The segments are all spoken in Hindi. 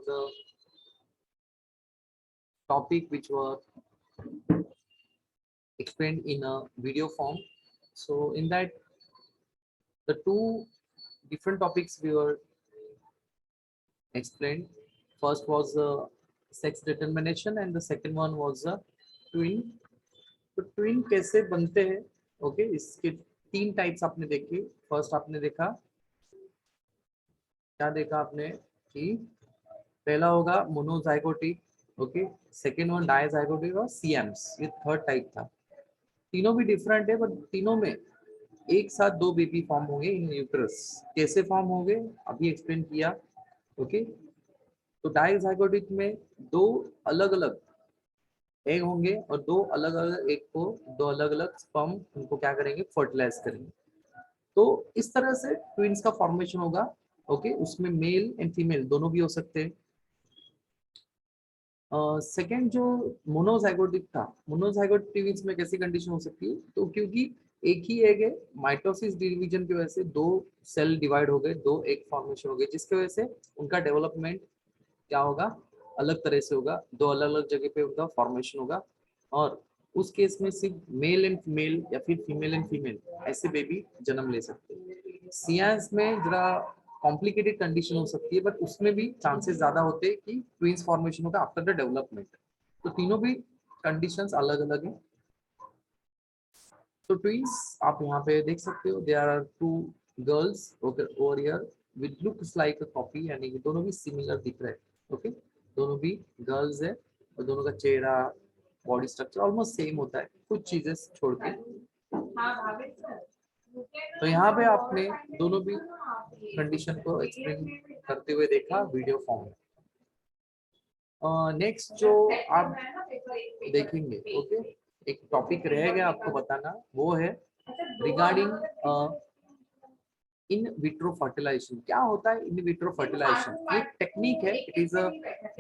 the topic which were explained in a video form. So in that, the two different topics we were explained. First was sex determination and the second one was twin. तो ट्विन कैसे बनते हैं, ओके, इसके तीन टाइप्स आपने देखे. फर्स्ट आपने देखा, क्या देखा आपने कि पहला होगा monozygotic, okay, second one dizygotic और सीएम्स, ये थर्ड टाइप था. तीनों भी डिफरेंट है, बट तीनों में एक साथ दो बेबी फॉर्म होंगे इन यूट्रस. कैसे फॉर्म होंगे अभी एक्सप्लेन किया, ओके. तो डायजाइगोटिक में दो अलग अलग एग होंगे और दो अलग अलग एग को दो अलग अलग स्पर्म उनको क्या करेंगे, फर्टिलाइज करेंगे. तो इस तरह से ट्विन्स का फॉर्मेशन होगा, ओके. उसमें मेल एंड फीमेल दोनों भी हो सकते हैं. सेकेंड जो मोनोजाइगोटिक था, मोनोजाइगोट ट्विन्स में कैसी कंडीशन हो सकती है, तो क्योंकि एक ही एग है, माइटोसिस डिवीजन की वजह से दो सेल डिवाइड हो गए, दो एग फॉर्मेशन हो गए, जिसकी वजह से उनका डेवलपमेंट क्या होगा, अलग तरह से होगा. दो अलग अलग जगह पे उनका फॉर्मेशन होगा. और उस केस में सिर्फ मेल एंड फीमेल या फिर फीमेल एंड फीमेल ऐसे बेबी जन्म ले सकते हैं. सियांस में जरा कॉम्प्लिकेटेड कंडीशन हो सकती है, बट उसमें भी चांसेस ज्यादा होते हैं कि ट्विंस फॉर्मेशन होगा आफ्टर द डेवलपमेंट. तो तीनों भी कंडीशंस अलग अलग हैं. तो ट्विंस आप यहाँ पे देख सकते हो, there are two girls over here with looks like a copy, यानी कि दोनों भी सिमिलर दिख रहे हैं, ओके. दोनों भी गर्ल्स है और दोनों का चेहरा, बॉडी स्ट्रक्चर ऑलमोस्ट सेम होता है, कुछ चीजें छोड़ के. तो यहाँ पे आपने दोनों भी कंडीशन को एक्सप्लेन करते हुए देखा वीडियो फॉर्म में. नेक्स्ट जो आप देखेंगे, ओके, एक टॉपिक रह गया आपको बताना, वो है रिगार्डिंग इन विट्रो फर्टिलाइजेशन. क्या होता है इन विट्रो फर्टिलाइजेशन? ये टेक्निक है, it is a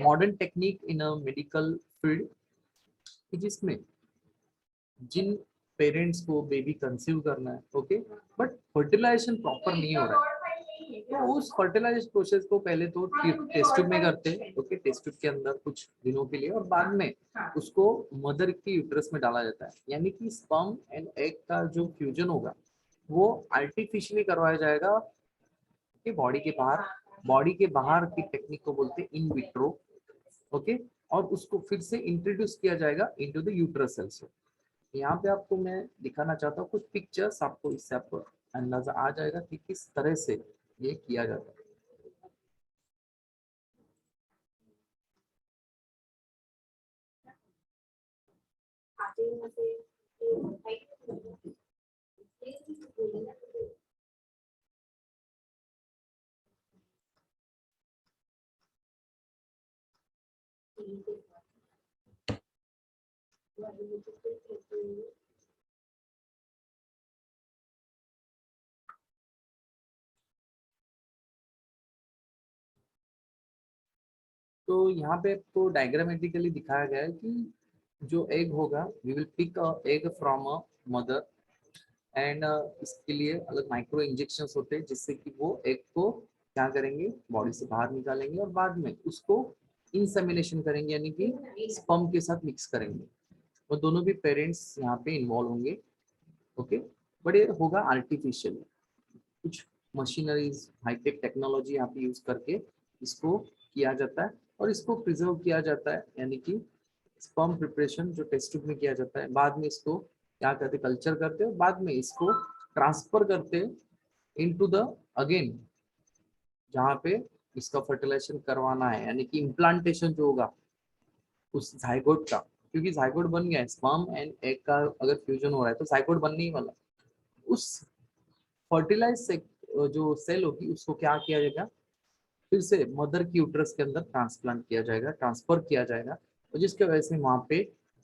modern technique in a medical field, जिसमें जिन पेरेंट्स को बेबी कंसीव करना है, ओके, बट फर्टिलाइजेशन प्रॉपर नहीं हो रहा है, तो उस फर्टिलाइजेशन प्रोसेस को पहले तो टेस्ट ट्यूब में करते हैं, ओके, टेस्ट ट्यूब के अंदर कुछ दिनों के लिए, और बाद में उसको मदर की यूट्रस में डाला जाता है. यानी कि स्पर्म एंड एग का जो फ्यूजन होगा वो आर्टिफिशियली करवाया जाएगा कि बॉडी के बाहर की टेक्निक को बोलते हैं इन विट्रो, ओके. और उसको फिर से इंट्रोड्यूस किया जाएगा इनटू द यूट्रस सेल्स. यहाँ पे आपको मैं दिखाना चाहता हूँ कुछ पिक्चर्स, आपको इससे आपको अंदाजा आ जाएगा कि किस तरह से ये किया जाता है. तो यहाँ पे आपको डायग्रामेटिकली दिखाया गया है कि जो एग होगा, we will pick a egg from a mother, and इसके लिए अलग माइक्रो इंजेक्शंस होते हैं, जिससे कि वो एग को क्या करेंगे, बॉडी से बाहर निकालेंगे और बाद में उसको इंसेमिनेशन करेंगे, यानी कि स्पर्म के साथ मिक्स करेंगे. और दोनों भी पेरेंट्स यहाँ पे इन्वॉल्व होंगे, ओके. बट ये होगा आर्टिफिशियल, कुछ मशीनरीज, हाईटेक टेक्नोलॉजी यहाँ पे यूज करके इसको किया जाता है और इसको प्रिजर्व किया जाता है. यानी कि स्पर्म प्रिपरेशन जो टेस्ट ट्यूब में किया जाता है, बाद में इसको क्या करते, कल्चर करते हैं, बाद में इसको ट्रांसफर करते हैं इनटू द अगेन जहाँ पे इसका फर्टिलाइजेशन करवाना है, यानी कि इम्प्लांटेशन जो होगा उस जाइगोट का, क्योंकि जाइगोट बन गया है, स्पर्म एंड एग का अगर फ्यूजन हो रहा है तो जाइगोट बनने ही वाला. उस फर्टिलाइज जो सेल होगी उसको क्या किया जाएगा, फिर से मदर की यूट्रस के अंदर ट्रांसप्लांट किया जाएगा, ट्रांसफर किया जाएगा, और जिसके वजह से वहां पे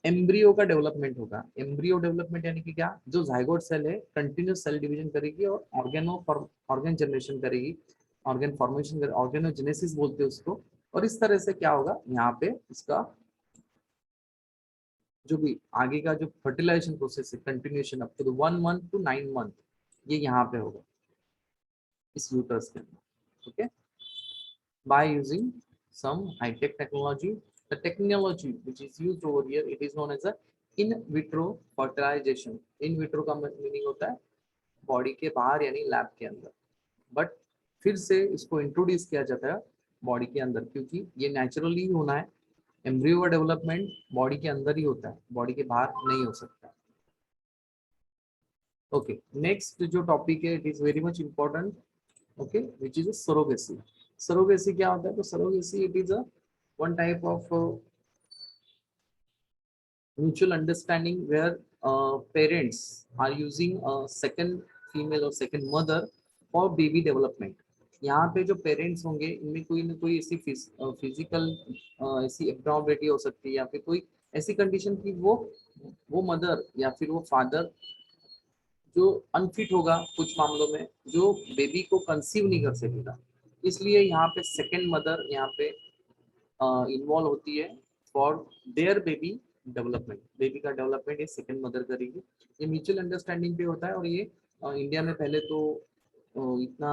एम्ब्रियो का डेवलपमेंट होगा. एम्ब्रियो डेवलपमेंट यानी कि क्या, जो जाइगोट सेल है कंटिन्यूस सेल डिवीजन करेगी और ऑर्गेन जनरेशन करेगी, ऑर्गेन फॉर्मेशन, ऑर्गेनोजेनेसिस बोलते हैं उसको. और इस तरह से क्या होगा, यहाँ पे इसका जो भी आगे का जो फर्टिलाइजेशन प्रोसेस है, continuation up to 1 month to 9 month, ये यहाँ पे होगा इस यूट्रस के अंदर, okay, by using some high tech technology. The technology which is used over here, it is known as a in vitro fertilization. In vitro का मीनिंग होता है बॉडी के बाहर यानी लैब के अंदर, बट फिर से इसको इंट्रोड्यूस किया जाता है बॉडी के अंदर, क्योंकि ये नेचुरली होना है। एम्ब्रियो का डेवलपमेंट बॉडी के अंदर ही होता है, बॉडी के बाहर नहीं हो सकता। ओके, नेक्स्ट जो टॉपिक है, it is very much important, okay, which is surrogacy. Surrogacy क्या होता है? तो surrogacy it is a one type of mutual understanding where parents are using a second female or second mother for baby development. यहाँ पे जो पेरेंट्स होंगे इनमें कोई ना कोई ऐसी फिजिकल ऐसी एब्नॉर्मलिटी हो सकती है, या फिर कोई ऐसी कंडीशन की वो मदर या फिर वो फादर जो अनफिट होगा कुछ मामलों में, जो बेबी को कंसीव नहीं कर सकेगा। इसलिए यहाँ पे सेकेंड मदर यहाँ पे इन्वॉल्व होती है for their baby development. Baby का डेवलपमेंट ये सेकेंड मदर करेगी। ये म्यूचुअल अंडरस्टैंडिंग पे होता है, और ये इंडिया में पहले तो इतना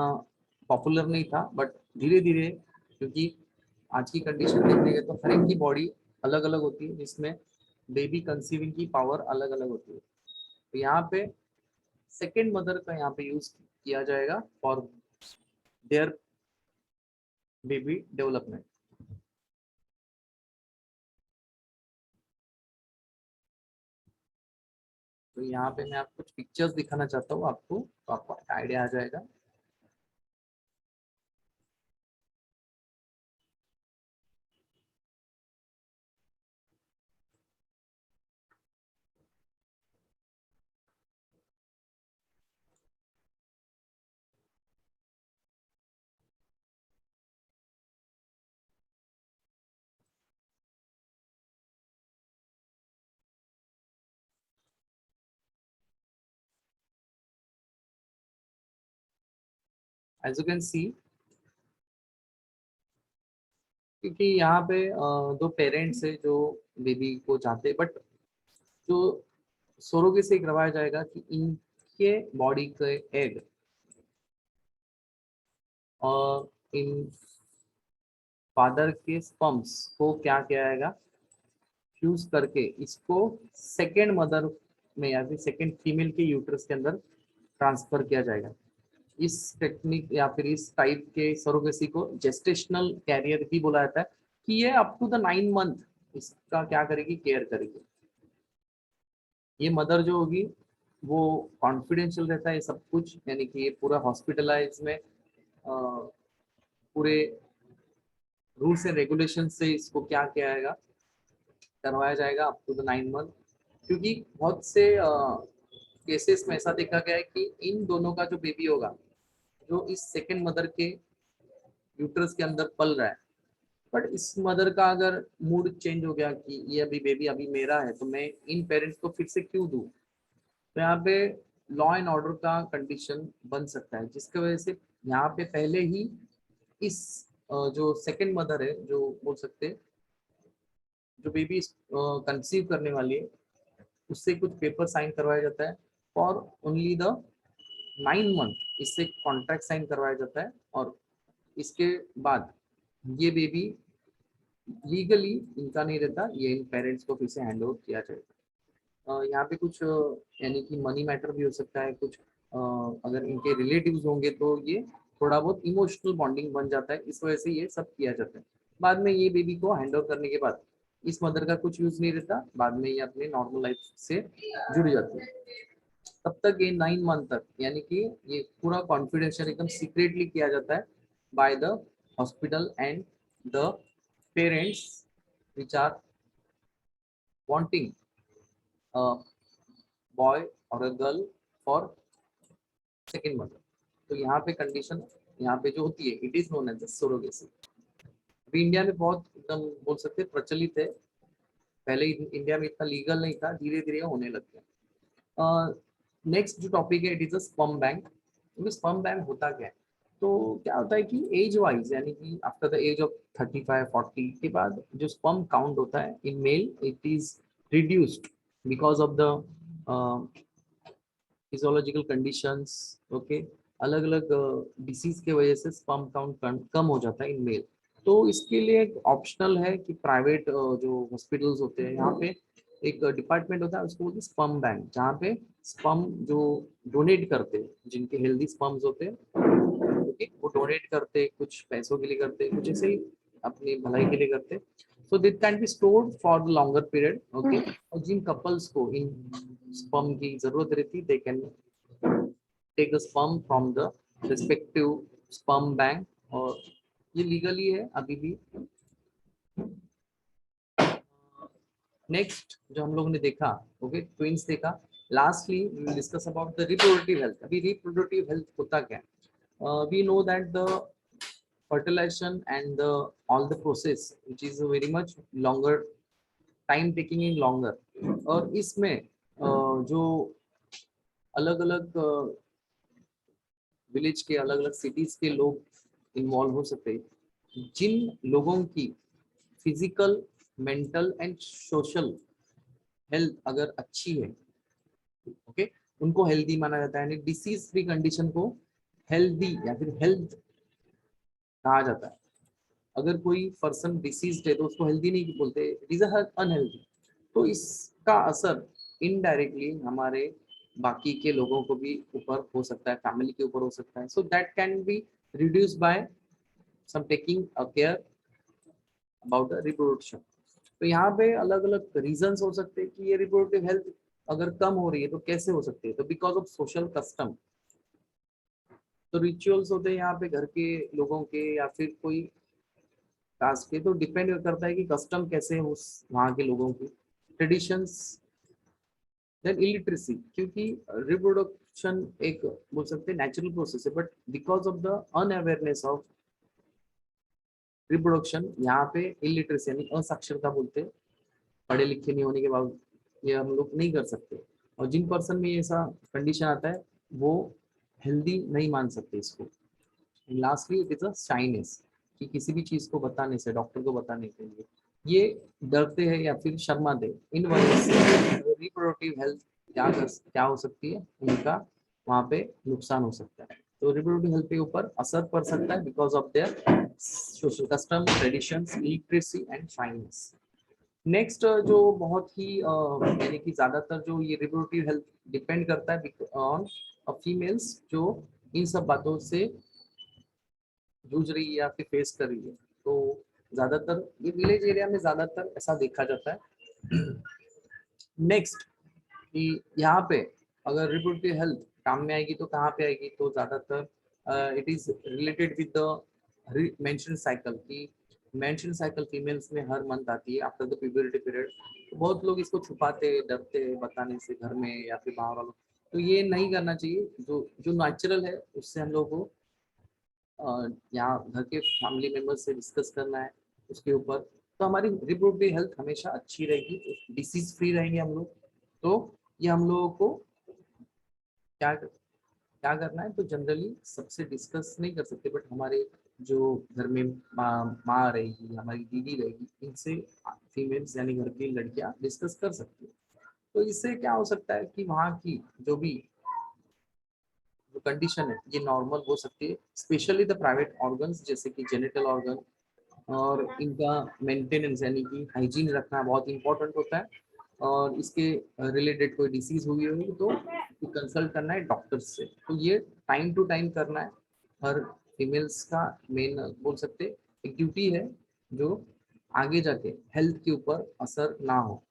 पॉपुलर नहीं था, बट धीरे धीरे, क्योंकि आज की कंडीशन देखने गए तो हर एक की बॉडी अलग अलग होती है, जिसमें बेबी कंसीविंग की पावर अलग अलग होती है। तो यहाँ पे सेकेंड मदर का यहाँ पे यूज किया जाएगा फॉर देयर बेबी डेवलपमेंट। तो यहाँ पे मैं आपको कुछ पिक्चर्स दिखाना चाहता हूँ आपको, तो आपको आइडिया आ जाएगा। एज यू कैन सी, क्योंकि यहाँ पे दो पेरेंट्स है जो बेबी को चाहते हैं, बट जो सरोगे से करवाया जाएगा कि इनके बॉडी के एग और इन फादर के स्पर्म्स को क्या किया जाएगा, फ्यूज करके इसको सेकेंड मदर में या फिर सेकेंड फीमेल के यूट्रस के अंदर ट्रांसफर किया जाएगा। इस टेक्निक या फिर इस टाइप के सरोगेसी को जेस्टेशनल कैरियर भी बोला जाता है, कि ये अप टू द 9 मंथ इसका क्या करेगी, केयर करेगी। ये मदर जो होगी वो कॉन्फिडेंशियल रहता है ये सब कुछ, यानी कि ये पूरा हॉस्पिटलाइज में पूरे रूल्स एंड रेगुलेशन से इसको क्या किया जाएगा, करवाया जाएगा अप टू द 9 मंथ। क्योंकि बहुत से केसेस में ऐसा देखा गया है कि इन दोनों का जो बेबी होगा, जो इस सेकेंड मदर के यूट्रस के अंदर पल रहा है, बट इस मदर का अगर मूड चेंज हो गया कि ये अभी बेबी अभी मेरा है, तो मैं इन पेरेंट्स को फिर से क्यों दूं, तो यहाँ पे लॉ एंड ऑर्डर का कंडीशन बन सकता है, जिसकी वजह से यहाँ पे पहले ही इस जो सेकेंड मदर है, जो बोल सकते हैं जो बेबी कंसीव करने वाली है, उससे कुछ पेपर साइन करवाया जाता है फॉर ओनली द 9 मंथ। इससे कॉन्ट्रैक्ट साइन करवाया जाता है, और इसके बाद ये बेबी लीगली इनका नहीं रहता, ये इन पेरेंट्स को फिर से हैंड ओवर किया जाएगा। यहाँ पे कुछ यानी कि मनी मैटर भी हो सकता है कुछ, अगर इनके रिलेटिव्स होंगे तो ये थोड़ा बहुत इमोशनल बॉन्डिंग बन जाता है, इस वजह से ये सब किया जाता है। बाद में ये बेबी को हैंड ओवर करने के बाद इस मदर का कुछ यूज नहीं रहता, बाद में ये अपने नॉर्मल लाइफ से जुड़ जाती है। तब तक ये 9 मंथ तक, यानी कि ये पूरा कॉन्फिडेंशियल एकदम सीक्रेटली किया जाता है by the hospital and the parents which are wanting boy or a girl for second mother. तो यहाँ पे कंडीशन यहाँ पे जो होती है, it is known as surrogacy. अभी इंडिया में बहुत एकदम बोल सकते हैं प्रचलित है, पहले इंडिया में इतना लीगल नहीं था, धीरे धीरे होने लग गया। नेक्स्ट जो टॉपिक है, it is a sperm bank. Sperm bank होता क्या है? तो क्या होता है कि एज वाइज, यानी कि आफ्टर द एज ऑफ 35-40 के बाद जो स्पर्म काउंट होता है in male, it is reduced because of the physiological conditions. Okay, अलग अलग डिसीज के वजह से स्पर्म काउंट कम हो जाता है इन मेल। तो इसके लिए एक ऑप्शनल है कि प्राइवेट जो हॉस्पिटल्स होते हैं यहाँ पे एक डिपार्टमेंट होता है, उसको बोलते हैं स्पर्म बैंक, जहाँ पे स्पर्म जो डोनेट करते हैं, जिनके हेल्दी स्पर्म्स होते हैं, ओके, वो डोनेट करते हैं, कुछ पैसों के लिए करते हैं, कुछ ऐसे ही अपनी भलाई के लिए करते हैं। So this can be stored for the longer period, okay. और जिन कपल्स को इन स्पर्म की जरूरत रहती, they can take the sperm from the respective sperm bank, और ये लीगली है अभी भी। नेक्स्ट जो हम लोगों ने देखा, ओके, ट्विंस देखा। Lastly we will discuss about the reproductive health. अभी रिप्रोडक्टिव हेल्थ होता क्या है? We know that the fertilization and the all the process which is very much longer, time taking in longer, और इसमें जो अलग अलग विलेज के, अलग अलग सिटीज के लोग इन्वॉल्व हो सकते हैं। जिन लोगों की physical, mental and social health अगर अच्छी है, ओके, उनको हेल्दी माना जाता है, यानी डिसीज फ्री कंडीशन को हेल्दी या फिर हेल्थ कहा जाता है। अगर कोई पर्सन डिसीज्ड है तो उसको हेल्दी नहीं बोलते, इट इज अनहेल्दी। तो इसका असर इनडायरेक्टली हमारे बाकी के लोगों को भी ऊपर हो सकता है, फैमिली के ऊपर हो सकता है। So that can be reduce by some taking a care about the reproduction. तो यहाँ पे अलग अलग रीजंस हो सकते हैं कि ये रिप्रोडक्टिव हेल्थ अगर कम हो रही है तो कैसे हो सकती है। तो बिकॉज ऑफ सोशल कस्टम, तो रिचुअल्स होते हैं यहाँ पे घर के लोगों के या फिर कोई कास्ट के, तो डिपेंड करता है कि कस्टम कैसे है उस वहाँ के लोगों की, ट्रेडिशंस। देन इलिटरेसी, क्योंकि रिप्रोडक्शन एक बोल सकते हैं नेचुरल प्रोसेस है, but because of the unawareness of reproduction, यहाँ पे इलिटरेसी यानी असाक्षरता बोलते हैं, पढ़े लिखे नहीं होने के बाद ये हम लोग नहीं कर सकते। और जिन पर्सन में ऐसा कंडीशन आता है वो हेल्दी नहीं मान सकते इसको। Lastly it is a shyness, कि किसी भी चीज को बताने से, डॉक्टर को बताने के लिए ये डरते हैं या फिर शर्माते। इन वजह से रिप्रोडक्टिव हेल्थ क्या हो सकती है, उनका वहाँ पे नुकसान हो सकता है। तो रिप्रोडक्टिव हेल्थ के ऊपर असर पड़ सकता है because of their social custom, traditions, literacy and shyness. Next जो बहुत ही यानी कि ज्यादातर जो ये रिप्रोडक्टिव हेल्थ डिपेंड करता है ऑन फीमेल्स जो इन सब बातों से जूझ रही है या फिर फेस कर रही है। तो ज्यादातर ये विलेज एरिया में ज्यादातर ऐसा देखा जाता है। नेक्स्ट कि यहाँ पे अगर रिप्रोडक्टिव हेल्थ काम में आएगी तो कहाँ पे आएगी, तो ज्यादातर it is related with the menstrual cycle, की मेंस्ट्रुअल साइकिल फीमेल्स में हर मंथ आती है आफ्टर द प्यूबर्टी पीरियड। तो बहुत लोग इसको छुपाते, डरते बताने से घर में या फिर बाहर वालों। तो ये नहीं करना चाहिए, जो जो नेचुरल है उससे हम लोग को यहाँ घर के फैमिली मेंबर से डिस्कस करना है उसके ऊपर। तो हमारी रिप्रोडक्टिव हेल्थ हमेशा अच्छी रहेगी, डिसीज फ्री रहेंगे हम लोग। तो ये हम लोगों को क्या करना है, तो जनरली सबसे डिस्कस नहीं कर सकते, बट हमारे जो घर में माँ रहेगी, हमारी दीदी रहेगी, इनसे फीमेल्स यानी घर की लड़कियां डिस्कस कर सकती है। तो इससे क्या हो सकता है कि वहाँ की जो भी जो कंडीशन है ये नॉर्मल हो सकती है, स्पेशली द प्राइवेट ऑर्गन्स जैसे कि जेनिटल ऑर्गन, और इनका मेंटेनेंस यानी कि हाइजीन रखना बहुत इंपॉर्टेंट होता है। और इसके रिलेटेड कोई डिसीज हुई होगी तो कंसल्ट करना है डॉक्टर से। तो ये टाइम टू टाइम करना है, हर फीमेल्स का मेन बोल सकते एक ड्यूटी है, जो आगे जाके हेल्थ के ऊपर असर ना हो।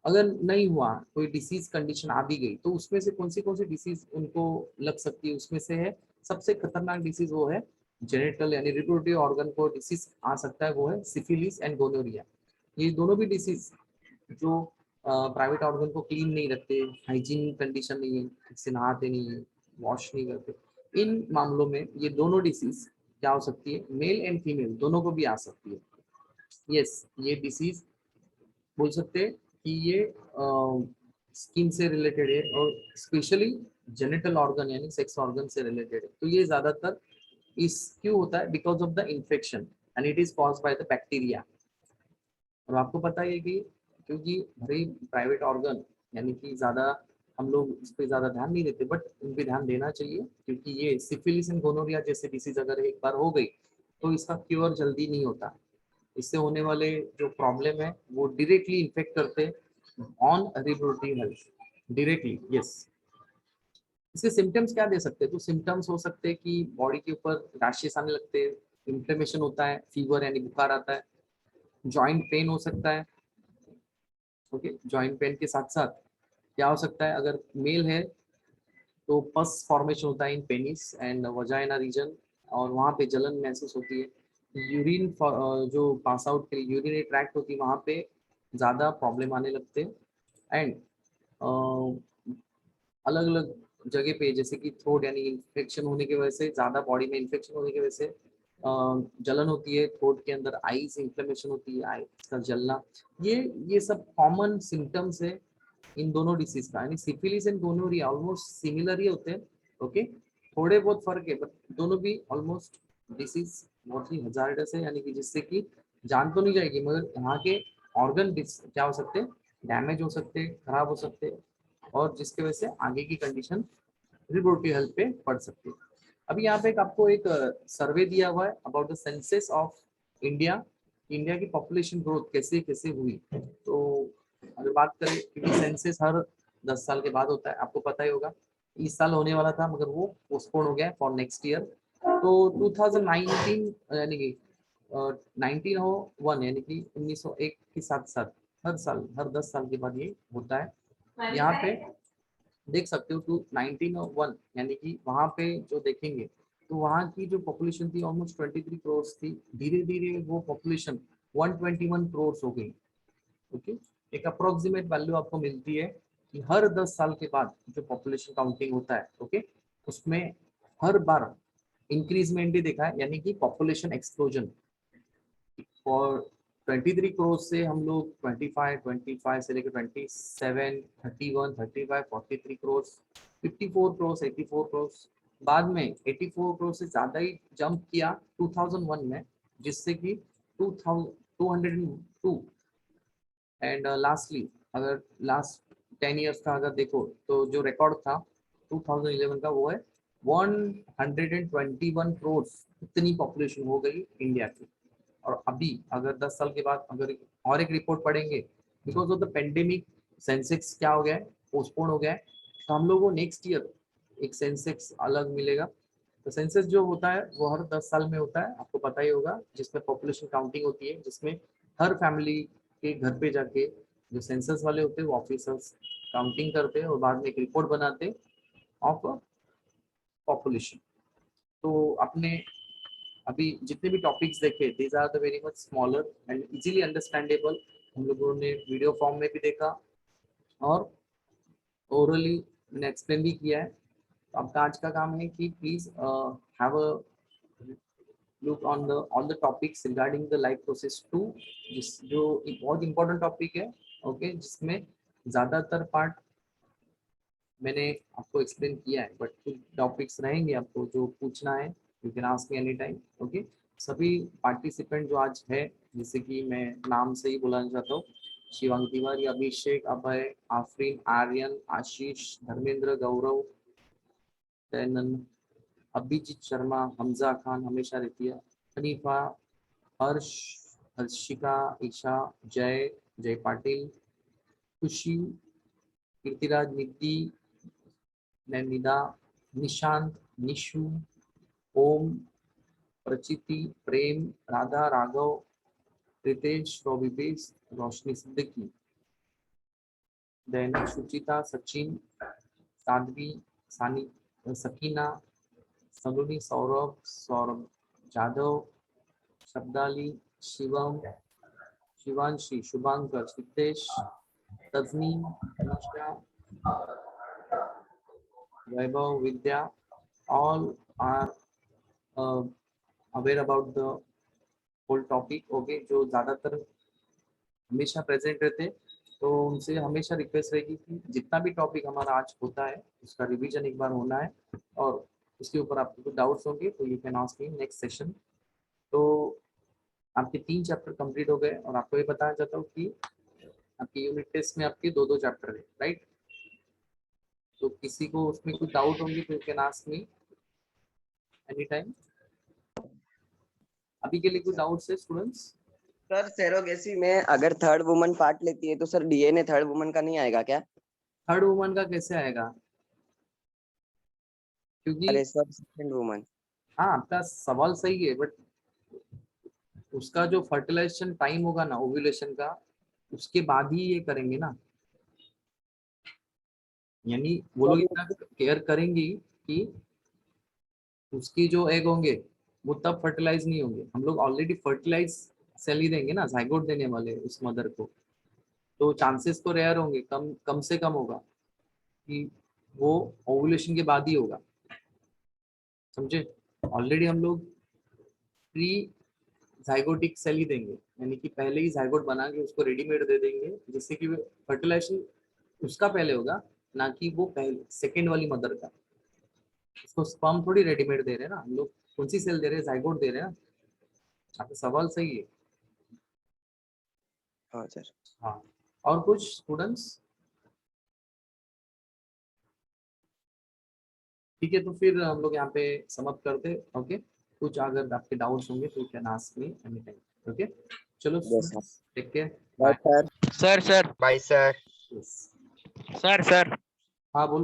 अगर नहीं हुआ, कोई डिसीज कंडीशन आ भी गई, तो उसमें से कौन सी डिसीज उनको लग सकती है, उसमें से है सबसे खतरनाक डिसीज वो है जेनेटल यानी रिप्रोडक्टिव ऑर्गन को डिसीज आ सकता है, वो है सिफिलिस एंड गोनोरिया। ये दोनों भी डिसीज जो प्राइवेट ऑर्गन को क्लीन नहीं रखते, हाइजीन कंडीशन नहीं है, ठीक से नहाते नहीं है, वॉश नहीं करते, इन मामलों में ये दोनों डिसीज क्या हो सकती है, मेल एंड फीमेल दोनों को भी आ सकती है। यस, ये डिसीज बोल सकते हैं कि ये स्किन से रिलेटेड है, और स्पेशली जेनिटल ऑर्गन यानी सेक्स ऑर्गन से रिलेटेड है। तो ये ज्यादातर इस क्यों होता है, because of the infection, and it is caused by the bacteria. और आपको पता है कि क्योंकि भले प्राइवेट ऑर्गन यानी कि ज्यादा हम लोग इस पर ज्यादा ध्यान नहीं देते, बट इन पे ध्यान देना चाहिए, क्योंकि ये सिफिलिस एंड गोनोरिया जैसे डिसीज अगर एक बार हो गई तो इसका क्योर जल्दी नहीं होता। इससे होने वाले जो प्रॉब्लम है वो डायरेक्टली इन्फेक्ट करते on reproductive health directly. Yes, इसके सिम्टम्स क्या दे सकते हैं? तो सिम्टम्स हो सकते हैं कि बॉडी के ऊपर रैशेस आने लगते हैं, इन्फ्लेमेशन होता है, फीवर यानी बुखार आता है, जॉइंट पेन हो सकता है। ओके, जॉइंट पेन के साथ साथ क्या हो सकता है, अगर मेल है तो पस फॉर्मेशन होता है इन पेनिस एंड वजाइना रीजन, और वहाँ पे जलन महसूस होती है। यूरिन जो पास आउट के लिए यूरिनरी ट्रैक्ट होती है वहाँ पे ज़्यादा प्रॉब्लम आने लगते हैं। एंड अलग अलग जगह पे जैसे कि थ्रोट यानी इन्फेक्शन होने की वजह से, ज़्यादा बॉडी में इन्फेक्शन होने की वजह से जलन होती है थ्रोट के अंदर, आईज इन्फ्लेमेशन होती है, आईज का जलना। ये सब कॉमन सिम्टम्स है इन दोनों डिसीज का। यानी syphilis and gonorrhoea almost similar ही होते हैं। ओके, थोड़े बहुत फर्क है, बट दोनों भी ऑलमोस्ट डिसीज बहुत ही हजार्डस है, यानी कि जिससे कि जान तो नहीं जाएगी मगर यहाँ के ऑर्गन क्या हो सकते हैं, डैमेज हो सकते हैं, खराब हो सकते हैं, और जिसकी वजह से आगे की कंडीशन रिप्रोडक्टिव हेल्थ पे पड़ सकती है। अभी यहाँ पे आपको एक सर्वे दिया हुआ है about the census of India, India की पॉपुलेशन ग्रोथ कैसे कैसे हुई। तो अगर बात करें, क्योंकि सेंसस हर 10 साल के बाद होता है, आपको पता ही होगा। इस साल होने वाला था मगर वो पोस्टपोन हो गया फॉर नेक्स्ट ईयर। तो 2019 यानी कि 1901 यानी कि 1901 के साथ साथ हर साल, हर 10 साल के बाद ये होता है। यहाँ पे देख सकते हो 1901 यानी कि वहाँ पे जो देखेंगे तो वहाँ की जो पॉपुलेशन थी ऑलमोस्ट 23 करोड़ थी, धीरे धीरे वो पॉपुलेशन 121 करोड़ हो गई। ओके, एक अप्रोक्सीमेट वैल्यू आपको मिलती है कि हर 10 साल के बाद जो पॉपुलेशन काउंटिंग होता है, ओके, उसमें हर बार इंक्रीजमेंट ही देखा है, यानी कि पॉपुलेशन एक्सप्लोजन। और 23 करोड़ से हम लोग 25 से लेकर 27, 31, 35, 43 करोड़, 54 करोड़, 84 करोड़, बाद में 84 करोड़ से ज़्यादा ही जंप किया 2001 में, जिससे कि 202। एंड लास्टली अगर लास्ट 10 इयर्स का अगर देखो तो जो रिकॉर्ड था 2011 का वो है 121 करोड़, इतनी पॉपुलेशन हो गई इंडिया की। और अभी अगर 10 साल के बाद अगर और एक रिपोर्ट पढ़ेंगे, because of the pandemic Sensex क्या हो गया है, पोस्टपोन हो गया है, तो हम लोग को नेक्स्ट ईयर एक सेंसेक्स अलग मिलेगा। तो सेंसस जो होता है वो हर 10 साल में होता है, आपको पता ही होगा, जिसमें पॉपुलेशन काउंटिंग होती है, जिसमें हर फैमिली के घर पे जाके जो सेंसस वाले होते हैं वो ऑफिसर्स काउंटिंग करते हैं और बाद में एक रिपोर्ट बनाते हैं ऑफ पॉपुलेशन। तो अपने अभी जितने भी टॉपिक्स देखे, these are the very much smaller and easily understandable. हम लोगों ने वीडियो फॉर्म में भी देखा और ओरली मैंने एक्सप्लेन भी किया है। तो आपका आज का काम है कि please have a look on the all the topics regarding the life process 2, जिस जो एक बहुत इंपॉर्टेंट टॉपिक है। ओके, जिसमें ज़्यादातर पार्ट मैंने आपको एक्सप्लेन किया है, बट कुछ टॉपिक्स रहेंगे आपको जो पूछना है, you can ask me any time. Okay, सभी पार्टिसिपेंट जो आज है, जैसे कि मैं नाम से ही बुलाना चाहता हूँ, शिवांग तिवारी, अभिषेक, अभय, आफरीन, आर्यन, आशीष, धर्मेंद्र, गौरव, दयानंद, अभिजीत शर्मा, हमजा खान हमेशा रहती है, हनीफा, हर्ष, हर्षिका, ईशा, जय, जय पाटिल, खुशी, कीर्तिराज, निधि, नैनिदा, निशांत, निशु, ओम, प्रचिति, प्रेम, राधा, राघव, रितेश, रोबिपेश, रोशनी सिद्दीकी, दैनिक, सुचिता, Sachin, Sadhvi, Sani, Sakina, Saloni, Saurabh, Saurabh Jadhav, Shabdali, Shivam, Shivanshi, Shubhankar, Siddhesh, Tajni, Nisha, Vaibhav, Vidya, all are aware about the whole topic. Okay, जो ज़्यादातर हमेशा प्रेजेंट रहते हैं, तो उनसे हमेशा रिक्वेस्ट रहेगी कि जितना भी टॉपिक हमारा आज होता है उसका रिवीजन एक बार होना है, और उसके ऊपर आपको कुछ डाउट्स होंगे तो you can ask me next session. तो आपके 3 चैप्टर कंप्लीट हो गए, और आपको ये बताना चाहता हूँ कि आपकी यूनिट टेस्ट में आपके 2-2 चैप्टर है, राइट। तो किसी को उसमें कुछ डाउट होंगे तो you can ask me any time. अभी के लिए कोई डाउट्स है स्टूडेंट्स? सर सेरोगेसी में अगर थर्ड वुमन पार्ट लेती है तो सर डीएनए थर्ड वुमन का नहीं आएगा क्या? थर्ड वुमन का कैसे आएगा? क्योंकि अरे सर सेकंड वुमन। हाँ, आपका सवाल सही है, बट उसका जो फर्टिलाइजेशन टाइम होगा ना, ओव्यूलेशन का, उसके बाद ही ये करेंगे ना। यानी वो लोग इतना केयर करेंगी कि उसकी जो एग होंगे वो तब फर्टिलाइज नहीं होंगे। हम लोग ऑलरेडी फर्टिलाइज सेल ही देंगे ना, जाइगोट देने वाले उस मदर को, तो चांसेस तो रेयर होंगे, कम कम से कम होगा कि वो ओवुलेशन के बाद ही होगा। समझे? ऑलरेडी हम लोग प्री जाइगोटिक सेल ही देंगे, यानी कि पहले ही जाइगोट बना के उसको रेडीमेड दे देंगे, जिससे कि फर्टिलाइजेशन उसका पहले होगा, ना कि वो पहले सेकेंड वाली मदर का। उसको स्पर्म थोड़ी रेडीमेड दे रहे हैं ना हम लोग, कौन सी सेल दे रहे हैं? जाइगोट दे रहे हैं ना। आपका सवाल सही है। हाँ सर। हाँ, और कुछ स्टूडेंट्स? ठीक है, तो फिर हम लोग यहाँ पे समाप्त करते। ओके, कुछ अगर आपके डाउट्स होंगे तो you can ask me any time. Okay, चलो yes sir. Students, take care, bye bye. Sir. Sir sir bye sir. Yes, sir sir हाँ बोलो।